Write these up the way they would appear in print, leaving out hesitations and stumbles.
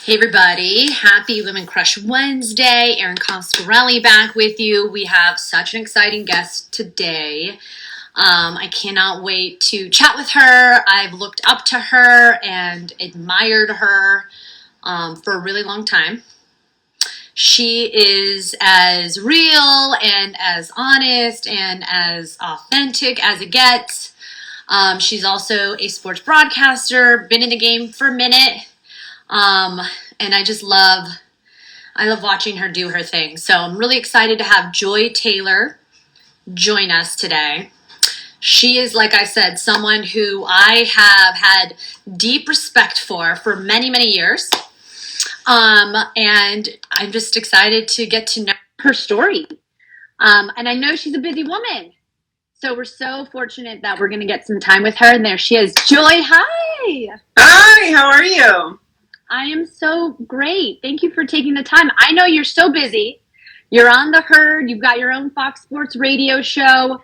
Hey everybody, happy Women Crush Wednesday. Erin Coscarelli back with you. We have such an exciting guest today. I cannot wait to chat with her. I've looked up to her and admired her for a really long time. She is as real and as honest and as authentic as it gets. She's also a sports broadcaster, been in the game for a minute. And I love watching her do her thing. So I'm really excited to have Joy Taylor join us today. She is, like I said, someone who I have had deep respect for many, many years. And I'm just excited to get to know her story. And I know she's a busy woman. So we're so fortunate that we're going to get some time with her. And there she is. Joy, hi. Hi, how are you? I am so great. Thank you for taking the time. I know you're so busy. You're on the herd. You've got your own Fox Sports radio show.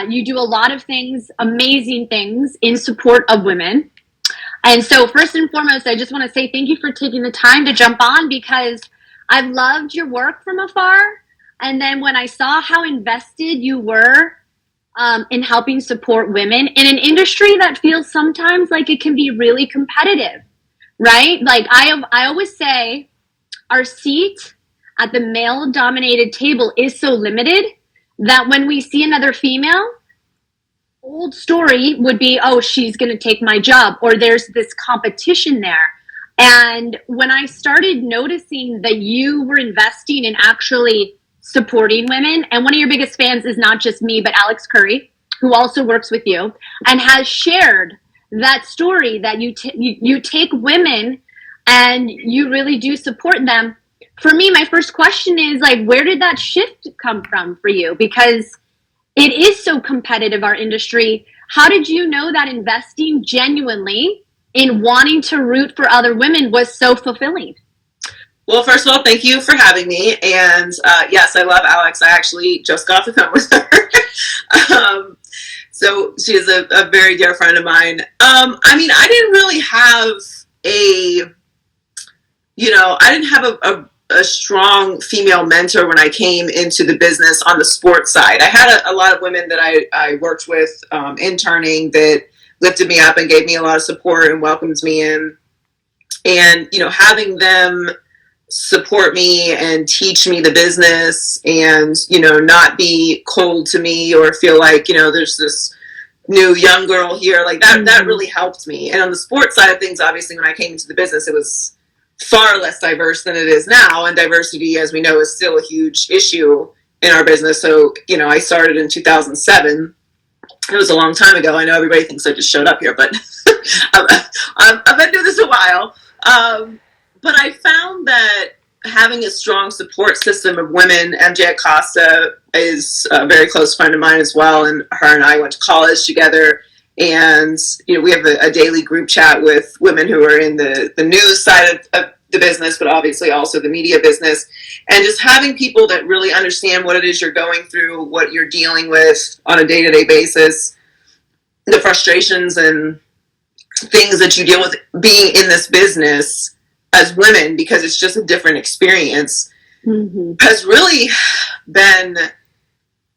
You do a lot of things, amazing things in support of women. And so first and foremost, I just want to say thank you for taking the time to jump on because I've loved your work from afar. And then when I saw how invested you were in helping support women in an industry that feels sometimes like it can be really competitive. Right? Like I always say our seat at the male-dominated table is so limited that when we see another female, old story would be, oh, she's going to take my job, or there's this competition there. And when I started noticing that you were investing in actually supporting women, and one of your biggest fans is not just me, but Alex Curry, who also works with you and has shared that story that you take women and you really do support them. For me, my first question is like, where did that shift come from for you? Because it is so competitive, our industry. How did you know that investing genuinely in wanting to root for other women was so fulfilling? Well, first of all, thank you for having me. And yes, I love Alex. I actually just got off the phone with her. So she is a very dear friend of mine. I didn't really have I didn't have a strong female mentor when I came into the business on the sports side. I had a lot of women that I worked with interning that lifted me up and gave me a lot of support and welcomed me in. And, having them support me and teach me the business and, not be cold to me or feel like, there's this new young girl here, like that really helped me. And on the sports side of things, obviously, when I came into the business, it was far less diverse than it is now. And diversity, as we know, is still a huge issue in our business. So, I started in 2007. It was a long time ago. I know everybody thinks I just showed up here, but I've been doing this a while. But I found that having a strong support system of women, MJ Acosta is a very close friend of mine as well, and her and I went to college together. And we have a daily group chat with women who are in the news side of the business, but obviously also the media business. And just having people that really understand what it is you're going through, what you're dealing with on a day-to-day basis, the frustrations and things that you deal with being in this business as women, because it's just a different experience, has really been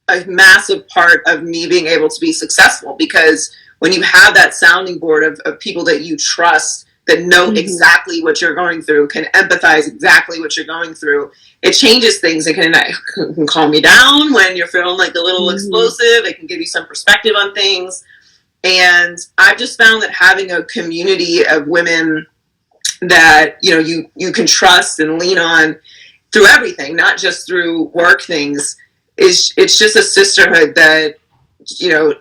a massive part of me being able to be successful. Because when you have that sounding board of people that you trust, that know exactly what you're going through, can empathize exactly what you're going through, it changes things. It can calm you down when you're feeling like a little explosive. It can give you some perspective on things. And I've just found that having a community of women that you can trust and lean on through everything, not just through work things, it's just a sisterhood that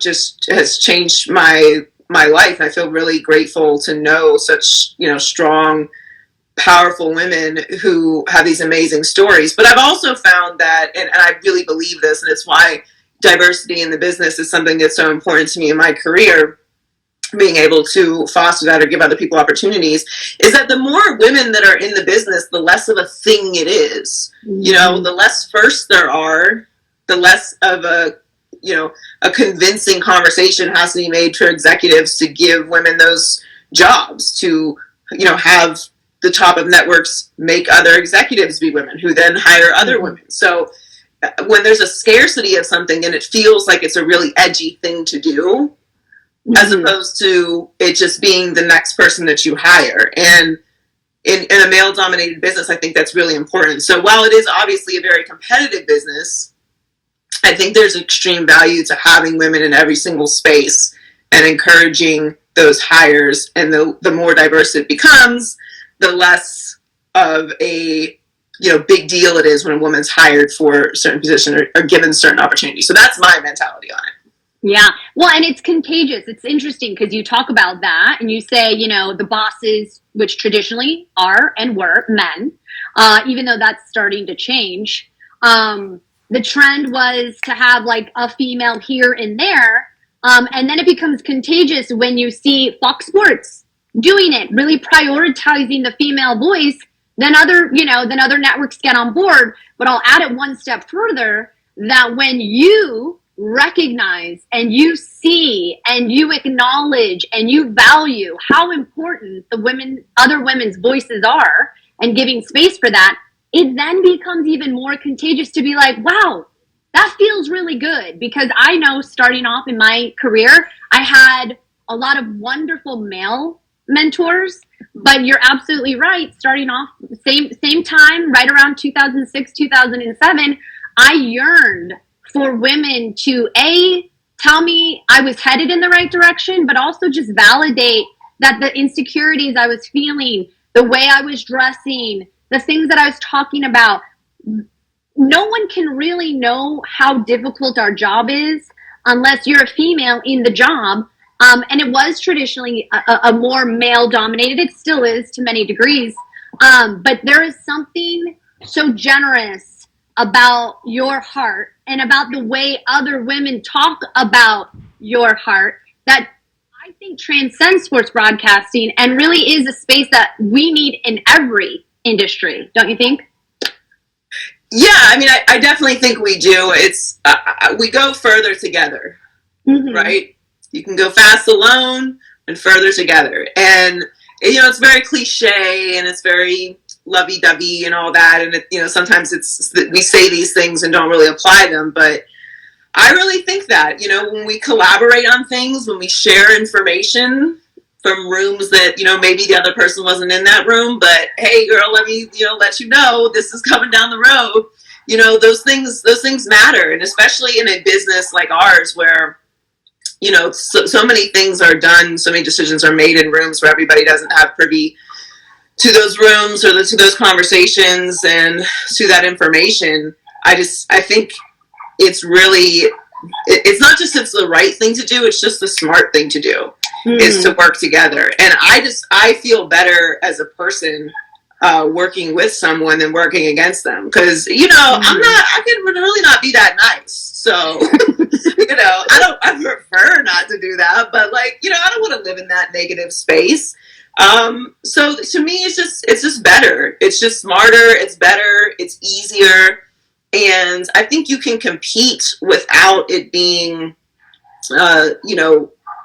just has changed my life. I feel really grateful to know such strong, powerful women who have these amazing stories. But I've also found that, and I really believe this, and it's why diversity in the business is something that's so important to me in my career, being able to foster that or give other people opportunities, is that the more women that are in the business, the less of a thing it is. The less firsts there are, the less of a convincing conversation has to be made for executives to give women those jobs, to have the top of networks make other executives be women who then hire other women. So when there's a scarcity of something and it feels like it's a really edgy thing to do, as opposed to it just being the next person that you hire. And in a male-dominated business, I think that's really important. So while it is obviously a very competitive business, I think there's extreme value to having women in every single space and encouraging those hires. And the more diverse it becomes, the less of a big deal it is when a woman's hired for a certain position or given certain opportunities. So that's my mentality on it. Yeah. Well, and it's contagious. It's interesting because you talk about that and you say, the bosses, which traditionally are and were men, even though that's starting to change. The trend was to have like a female here and there. And then it becomes contagious when you see Fox Sports doing it, really prioritizing the female voice. Then other networks get on board. But I'll add it one step further, that when you recognize and you see and you acknowledge and you value how important other women's voices are, and giving space for that, it then becomes even more contagious to be like, wow, that feels really good. Because I know starting off in my career, I had a lot of wonderful male mentors, but you're absolutely right. Starting off same time, right around 2006, 2007, I yearned for women to tell me I was headed in the right direction, but also just validate that the insecurities I was feeling, the way I was dressing, the things that I was talking about. No one can really know how difficult our job is unless you're a female in the job. And it was traditionally a more male dominated. It still is to many degrees. But there is something so generous about your heart and about the way other women talk about your heart that I think transcends sports broadcasting and really is a space that we need in every industry. Don't you think? Yeah, I mean, I definitely think we do. It's we go further together, right? You can go fast alone and further together. And, it's very cliche and it's very lovey-dovey and all that. And, sometimes we say these things and don't really apply them. But I really think that, when we collaborate on things, when we share information from rooms that, maybe the other person wasn't in that room, but hey, girl, let me, let you know this is coming down the road. Those things matter. And especially in a business like ours where, so many things are done, so many decisions are made in rooms where everybody doesn't have privy to those rooms or to those conversations and to that information. I think it's really, it's not just it's the right thing to do, it's just the smart thing to do, is to work together. And I feel better as a person working with someone than working against them. Because, I can really not be that nice. So, I prefer not to do that. But I don't want to live in that negative space. So to me, it's just better. It's just smarter. It's better. It's easier. And I think you can compete without it being,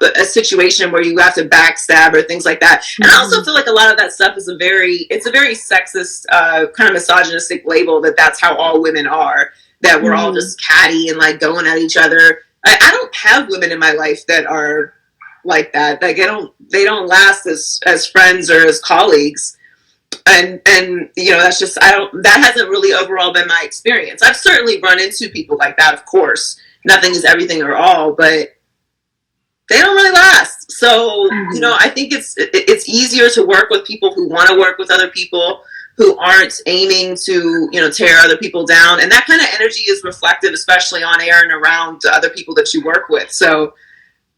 a situation where you have to backstab or things like that. And I also feel like a lot of that stuff is a very sexist, kind of misogynistic label that's how all women are, that we're all just catty and going at each other. I don't have women in my life that are like that. They don't last as friends or as colleagues. And that's just, that hasn't really overall been my experience. I've certainly run into people like that, of course. Nothing is everything or all, but they don't really last. So, I think it's easier to work with people who want to work with other people, who aren't aiming to, tear other people down. And that kind of energy is reflected, especially on air and around the other people that you work with. So,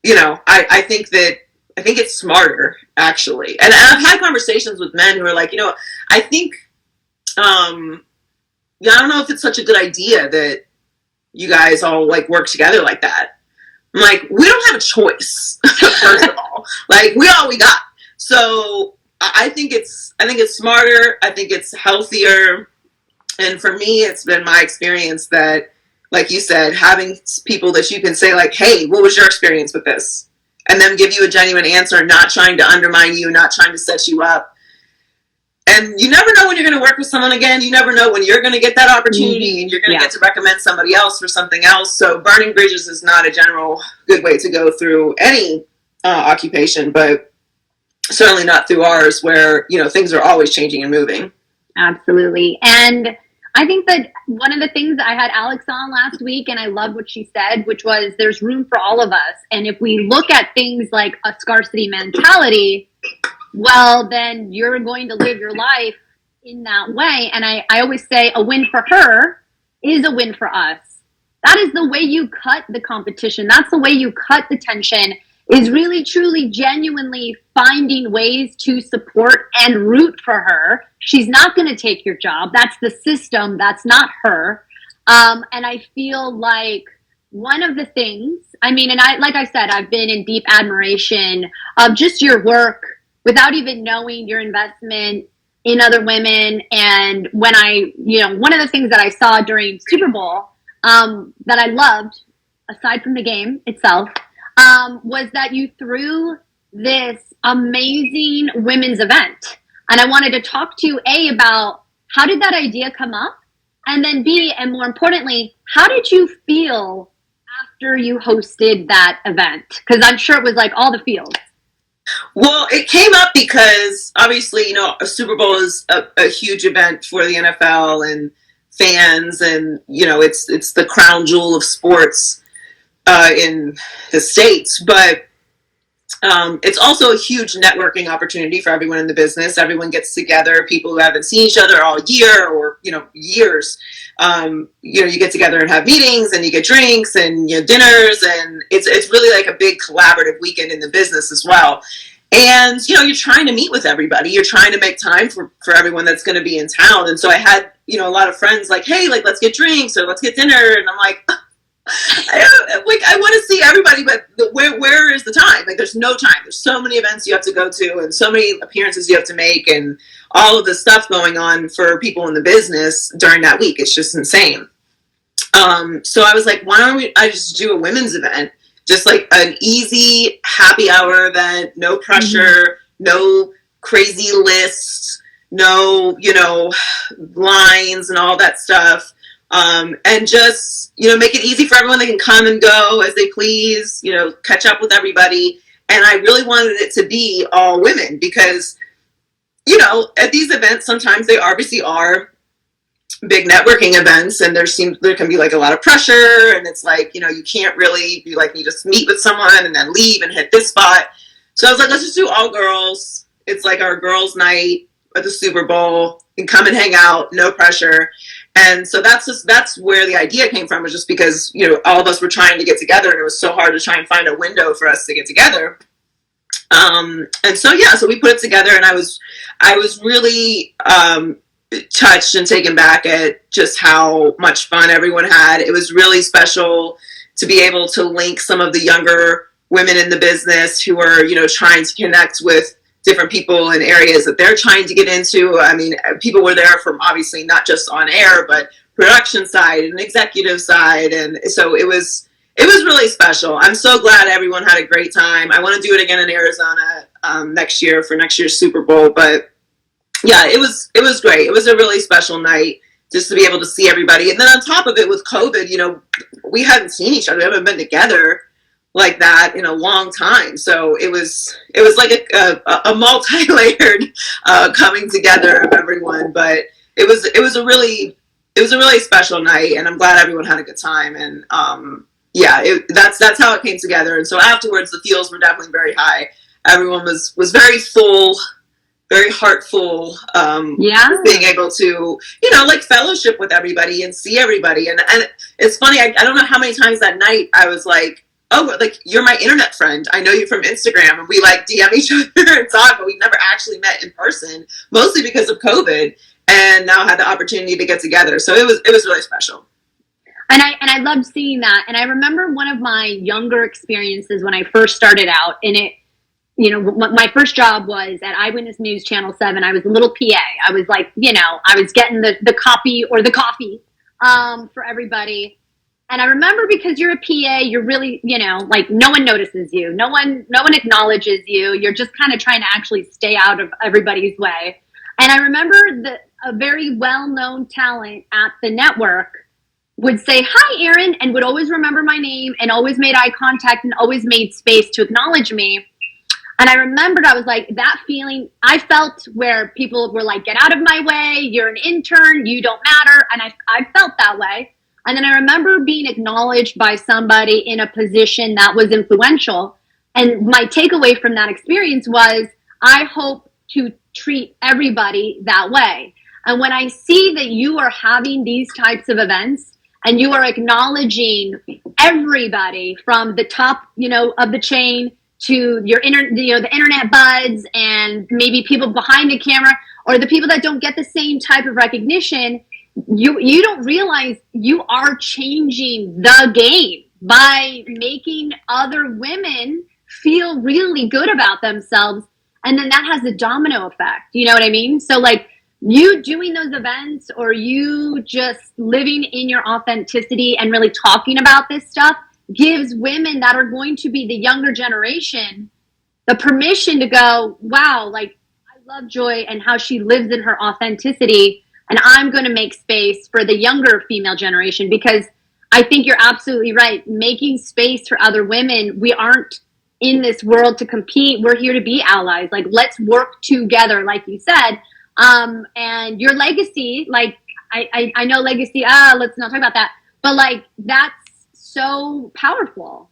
I think it's smarter, actually. And I've had conversations with men who are like, I think, I don't know if it's such a good idea that you guys all work together like that. I'm like, we don't have a choice, first of all. We all we got. So I think it's smarter. I think it's healthier. And for me, it's been my experience that, like you said, having people that you can say hey, what was your experience with this? And them give you a genuine answer, not trying to undermine you, not trying to set you up. and you never know when you're going to work with someone again. You never know when you're going to get that opportunity and you're going to get to recommend somebody else for something else. So burning bridges is not a general good way to go through any occupation, but certainly not through ours, where, you know, things are always changing and moving. Absolutely. And I think that one of the things, I had Alex on last week and I loved what she said, which was there's room for all of us. And if we look at things like a scarcity mentality, well, then you're going to live your life in that way. And I always say a win for her is a win for us. That is the way you cut the competition. That's the way you cut the tension, is really, truly, genuinely finding ways to support and root for her. She's not going to take your job. That's the system. That's not her. And I feel like one of the things, I mean, and like I said, I've been in deep admiration of just your work without even knowing your investment in other women. And when one of the things that I saw during Super Bowl that I loved, aside from the game itself, was that you threw this amazing women's event. And I wanted to talk to you, A, about how did that idea come up? And then B, and more importantly, how did you feel after you hosted that event? Because I'm sure it was like all the feels. Well, it came up because obviously, you know, a Super Bowl is a huge event for the NFL and fans, and, you know, it's the crown jewel of sports in the States, but it's also a huge networking opportunity for everyone in the business. Everyone gets together, people who haven't seen each other all year or, you know, years. You know, you get together and have meetings and you get drinks and, you know, dinners, and it's really like a big collaborative weekend in the business as well. And, you know, you're trying to meet with everybody. You're trying to make time for everyone that's going to be in town. And so I had, you know, a lot of friends like, hey, like, let's get drinks or let's get dinner. And I'm like, I want to see everybody, but where is the time? Like, there's no time. There's so many events you have to go to and so many appearances you have to make and all of this stuff going on for people in the business during that week. It's just insane. So I was like, why don't I just do a women's event? Just like an easy happy hour event, no pressure, no crazy lists, no, you know, lines and all that stuff. And just, you know, make it easy for everyone. They can come and go as they please, you know, catch up with everybody. And I really wanted it to be all women because, you know, at these events, sometimes they obviously are big networking events, and there can be like a lot of pressure, and it's like, you know, you can't really be like, you just meet with someone and then leave and hit this spot. So I was like, let's just do all girls. It's like our girls' night at the Super Bowl, and come and hang out, no pressure. And so that's where the idea came from, was just because, you know, all of us were trying to get together, and it was so hard to try and find a window for us to get together. And so, yeah, so we put it together, and I was really, touched and taken back at just how much fun everyone had. It was really special to be able to link some of the younger women in the business who are, you know, trying to connect with different people in areas that they're trying to get into. I mean, people were there from obviously not just on air, but production side and executive side. And so it was really special. I'm so glad everyone had a great time. I want to do it again in Arizona next year for next year's Super Bowl. But yeah, it was great. It was a really special night just to be able to see everybody. And then on top of it, with COVID, you know, we hadn't seen each other. We haven't been together like that in a long time. So it was like a multi-layered coming together of everyone. But it was a really special night, and I'm glad everyone had a good time. And yeah, that's how it came together. And so afterwards, the feels were definitely very high. Everyone was very full, very heartful, being able to, you know, like fellowship with everybody and see everybody. And it's funny, I don't know how many times that night I was like, oh, like, you're my internet friend. I know you from Instagram. And we like DM each other and talk, but we've never actually met in person, mostly because of COVID, and now had the opportunity to get together. So it was really special. And I loved seeing that. And I remember one of my younger experiences when I first started out, and it, you know, my first job was at Eyewitness News Channel 7. I was a little PA. I was like, you know, I was getting the copy or the coffee for everybody. And I remember, because you're a PA, you're really, you know, like, no one notices you. No one acknowledges you. You're just kind of trying to actually stay out of everybody's way. And I remember that a very well-known talent at the network would say, "Hi, Erin," and would always remember my name and always made eye contact and always made space to acknowledge me. And I remembered, I was like, that feeling I felt where people were like, "Get out of my way. You're an intern. You don't matter." And I felt that way. And then I remember being acknowledged by somebody in a position that was influential. And my takeaway from that experience was, I hope to treat everybody that way. And when I see that you are having these types of events and you are acknowledging everybody from the top, of the chain to your the internet buds and maybe people behind the camera or the people that don't get the same type of recognition, you don't realize you are changing the game by making other women feel really good about themselves. And then that has a domino effect. You know what I mean? So like you doing those events or you just living in your authenticity and really talking about this stuff gives women that are going to be the younger generation the permission to go, wow, like I love Joy and how she lives in her authenticity. And I'm going to make space for the younger female generation because I think you're absolutely right. Making space for other women, we aren't in this world to compete. We're here to be allies. Like, let's work together, like you said. And your legacy, like, I know legacy, let's not talk about that. But like, that's so powerful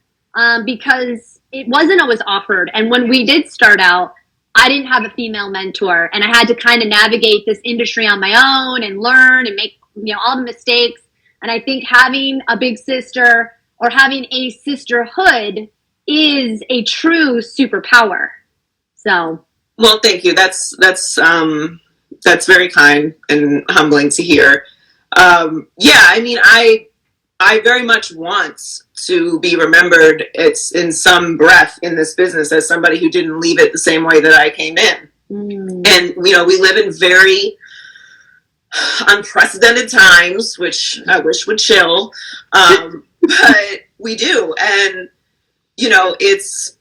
because it wasn't always offered. And when we did start out, I didn't have a female mentor and I had to kind of navigate this industry on my own and learn and make, all the mistakes. And I think having a big sister or having a sisterhood is a true superpower. So. Well, thank you. That's very kind and humbling to hear. Yeah, I mean, I very much want to be remembered. It's in some breath in this business as somebody who didn't leave it the same way that I came in. And, we live in very unprecedented times, which I wish would chill. But we do. And,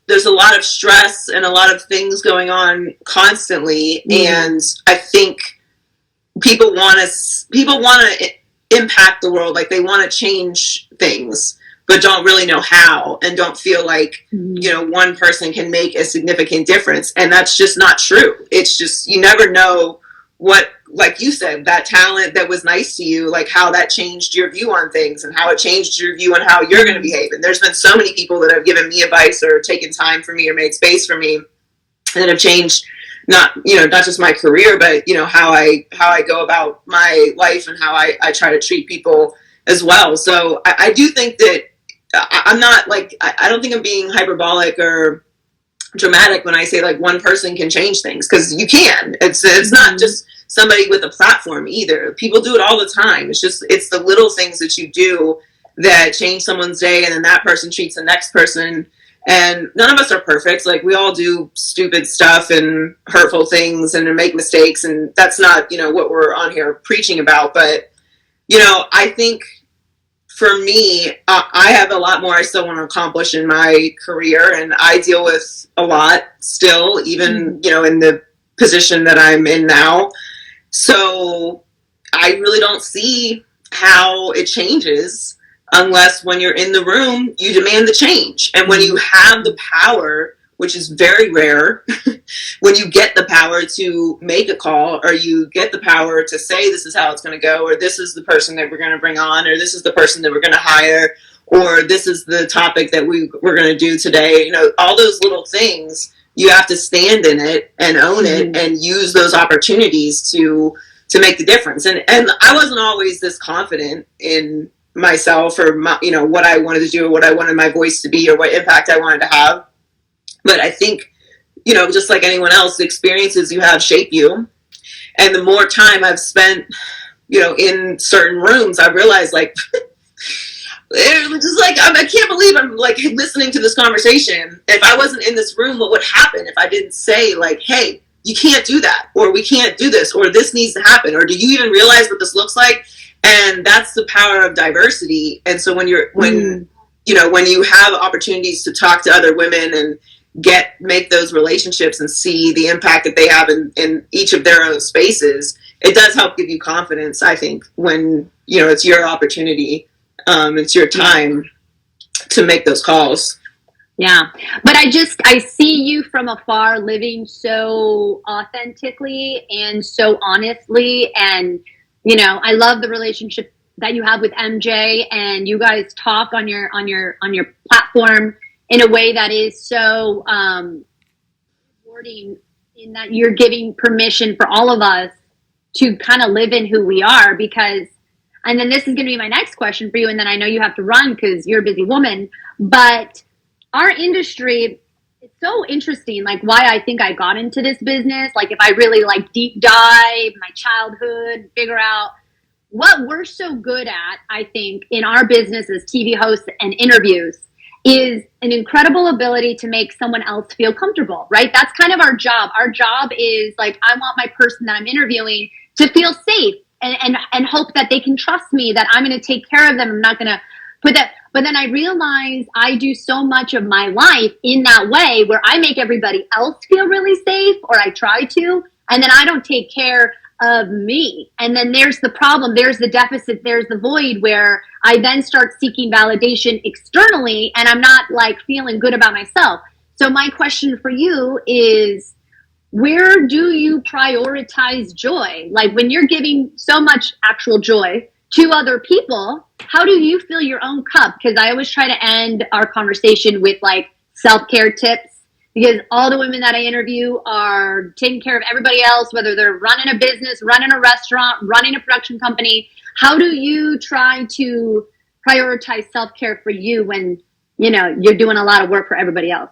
there's a lot of stress and a lot of things going on constantly. And I think people want to impact the world. Like they want to change things, but don't really know how and don't feel like, one person can make a significant difference. And that's just not true. It's just, you never know what, like you said, that talent that was nice to you, like how that changed your view on things and how it changed your view on how you're going to behave. And there's been so many people that have given me advice or taken time for me or made space for me that have changed not just my career, but, how I go about my life and how I try to treat people as well. So I do think that I'm not like, I don't think I'm being hyperbolic or dramatic when I say like one person can change things, because you can. It's not just somebody with a platform either. People do it all the time. It's the little things that you do that change someone's day, and then that person treats the next person. And none of us are perfect. Like we all do stupid stuff and hurtful things and make mistakes, and that's not what we're on here preaching about. But I think for me, I have a lot more I still want to accomplish in my career, and I deal with a lot still, even in the position that I'm in now. So I really don't see how it changes unless when you're in the room, you demand the change. And when you have the power, which is very rare, when you get the power to make a call, or you get the power to say this is how it's going to go, or this is the person that we're going to bring on, or this is the person that we're going to hire, or this is the topic that we're going to do today, all those little things, you have to stand in it and own it and use those opportunities to make the difference. And I wasn't always this confident in myself or what I wanted to do or what I wanted my voice to be or what impact I wanted to have. But I think, just like anyone else, the experiences you have shape you. And the more time I've spent, in certain rooms, I realized like, it was just like, I can't believe I'm like listening to this conversation. If I wasn't in this room, what would happen if I didn't say like, hey, you can't do that, or we can't do this, or this needs to happen, or do you even realize what this looks like? And that's the power of diversity. And so when you have opportunities to talk to other women and make those relationships and see the impact that they have in each of their own spaces, it does help give you confidence, I think, when, it's your opportunity, it's your time to make those calls. Yeah. But I see you from afar living so authentically and so honestly. And, I love the relationship that you have with MJ, and you guys talk on your platform in a way that is so rewarding, in that you're giving permission for all of us to kind of live in who we are. Because, and then this is going to be my next question for you, and then I know you have to run because you're a busy woman, but our industry, it's so interesting, like why I think I got into this business. Like if I really like deep dive my childhood, figure out what we're so good at, I think, in our business as TV hosts and interviews, is an incredible ability to make someone else feel comfortable, right? That's kind of our job. Our job is like, I want my person that I'm interviewing to feel safe and hope that they can trust me, that I'm going to take care of them. I'm not going to put that. But then I realize I do so much of my life in that way, where I make everybody else feel really safe, or I try to, and then I don't take care of me. And then there's the problem, there's the deficit, there's the void, where I then start seeking validation externally, and I'm not like feeling good about myself. So my question for you is, where do you prioritize joy? Like when you're giving so much actual joy to other people, how do you fill your own cup? Because I always try to end our conversation with like self-care tips, because all the women that I interview are taking care of everybody else, whether they're running a business, running a restaurant, running a production company. How do you try to prioritize self-care for you when, you're doing a lot of work for everybody else?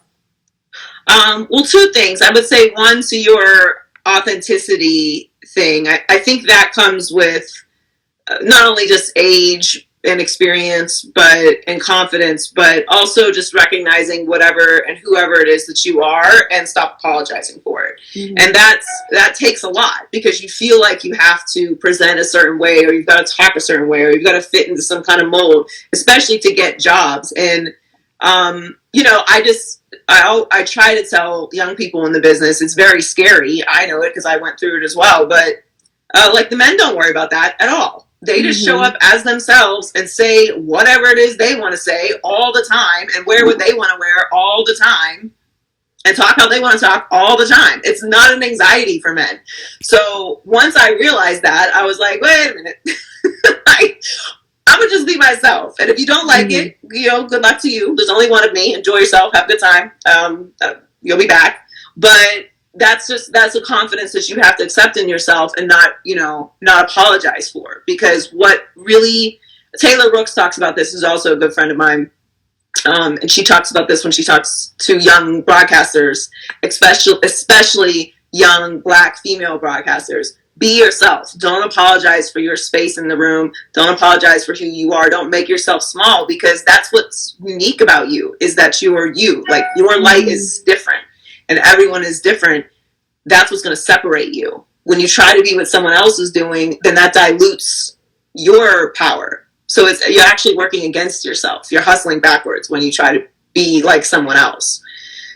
Well, two things. I would say, one, to your authenticity thing. I think that comes with not only just age and experience, and confidence, but also just recognizing whatever and whoever it is that you are, and stop apologizing for it. Mm-hmm. And that takes a lot, because you feel like you have to present a certain way, or you've got to talk a certain way, or you've got to fit into some kind of mold, especially to get jobs. And, I try to tell young people in the business, it's very scary. I know it because I went through it as well. But like the men don't worry about that at all. They just show up as themselves and say whatever it is they want to say all the time, and wear what they want to wear all the time, and talk how they want to talk all the time. It's not an anxiety for men. So once I realized that, I was like, wait a minute. I'm going to just be myself. And if you don't like it, good luck to you. There's only one of me. Enjoy yourself. Have a good time. You'll be back. But that's a confidence that you have to accept in yourself, and not apologize for. Because what really, Taylor Rooks talks about this, is also a good friend of mine. And she talks about this when she talks to young broadcasters, especially young Black female broadcasters. Be yourself. Don't apologize for your space in the room. Don't apologize for who you are. Don't make yourself small, because that's what's unique about you, is that you are you. Like, your light is different, and everyone is different. That's what's going to separate you. When you try to be what someone else is doing, then that dilutes your power. So you're actually working against yourself. You're hustling backwards when you try to be like someone else.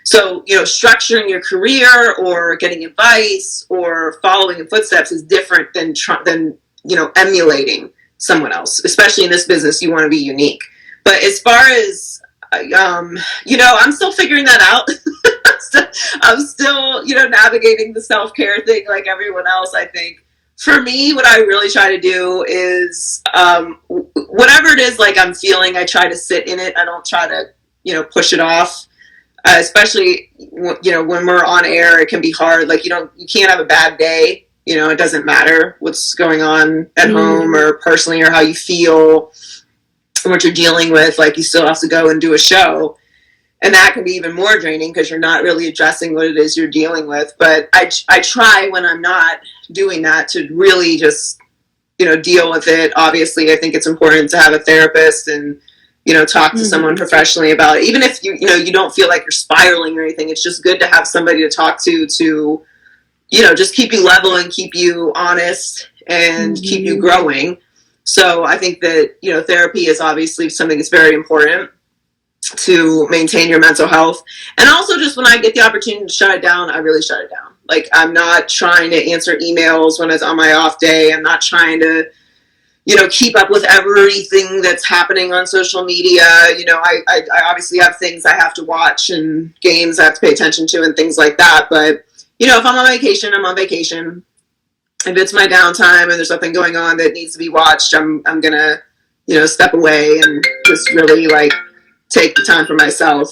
So, structuring your career, or getting advice, or following in footsteps is different than emulating someone else. Especially in this business, you want to be unique. But as far as, I'm still figuring that out. I'm still, navigating the self-care thing like everyone else, I think. For me, what I really try to do is, whatever it is, like I'm feeling, I try to sit in it. I don't try to, push it off. Especially, when we're on air, it can be hard. Like, you can't have a bad day. It doesn't matter what's going on at home or personally, or how you feel, or what you're dealing with. Like, you still have to go and do a show. And that can be even more draining, because you're not really addressing what it is you're dealing with. But I try, when I'm not doing that, to really just, deal with it. Obviously, I think it's important to have a therapist and, talk to someone professionally about it. Even if you don't feel like you're spiraling or anything, it's just good to have somebody to talk to, just keep you level and keep you honest and keep you growing. So I think that, therapy is obviously something that's very important. to maintain your mental health. And also, just when I get the opportunity to shut it down, I really shut it down. Like, I'm not trying to answer emails when it's on my off day. I'm not trying to, keep up with everything that's happening on social media. I obviously have things I have to watch and games I have to pay attention to and things like that. But, if I'm on vacation, I'm on vacation. If it's my downtime and there's something going on that needs to be watched, I'm going to, step away and just really like take the time for myself.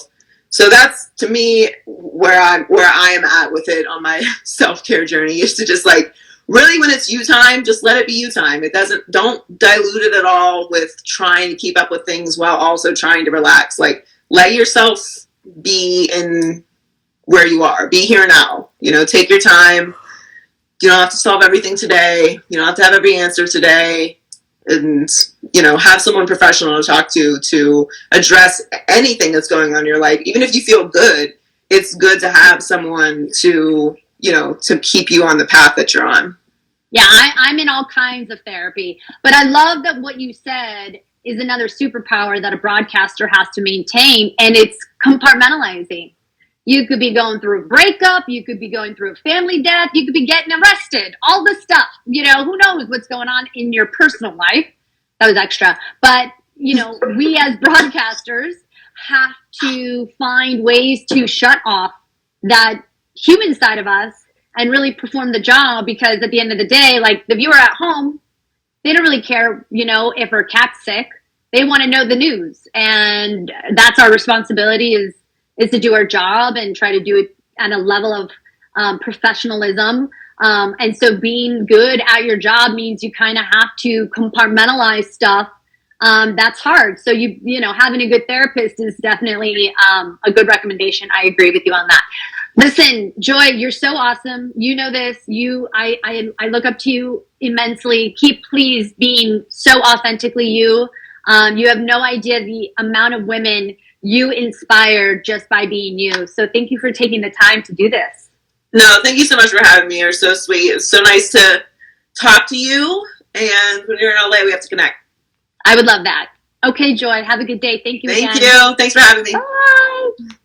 So that's, to me, where I am at with it on my self-care journey, is to just like, really, when it's you time, just let it be you time. Don't dilute it at all with trying to keep up with things while also trying to relax. Like, let yourself be in where you are. Be here now. Take your time. You don't have to solve everything today. You don't have to have every answer today. And, have someone professional to talk to address anything that's going on in your life. Even if you feel good, it's good to have someone to keep you on the path that you're on. Yeah, I'm in all kinds of therapy. But I love that what you said is another superpower that a broadcaster has to maintain, and it's compartmentalizing. You could be going through a breakup, you could be going through a family death, you could be getting arrested, all this stuff. Who knows what's going on in your personal life. That was extra. But, we as broadcasters have to find ways to shut off that human side of us and really perform the job, because at the end of the day, like, the viewer at home, they don't really care, if her cat's sick. They want to know the news. And that's our responsibility, is to do our job and try to do it at a level of professionalism. And so being good at your job means you kind of have to compartmentalize stuff. That's hard. So having a good therapist is definitely a good recommendation. I agree with you on that. Listen, Joy, you're so awesome. You know this. I look up to you immensely. Keep please being so authentically you. You have no idea the amount of women you inspired just by being you. So thank you for taking the time to do this. No, thank you so much for having me. You're so sweet. It's so nice to talk to you. And when you're in LA, we have to connect. I would love that. Okay, Joy, have a good day. Thank you again. Thank you. Thanks for having me. Bye.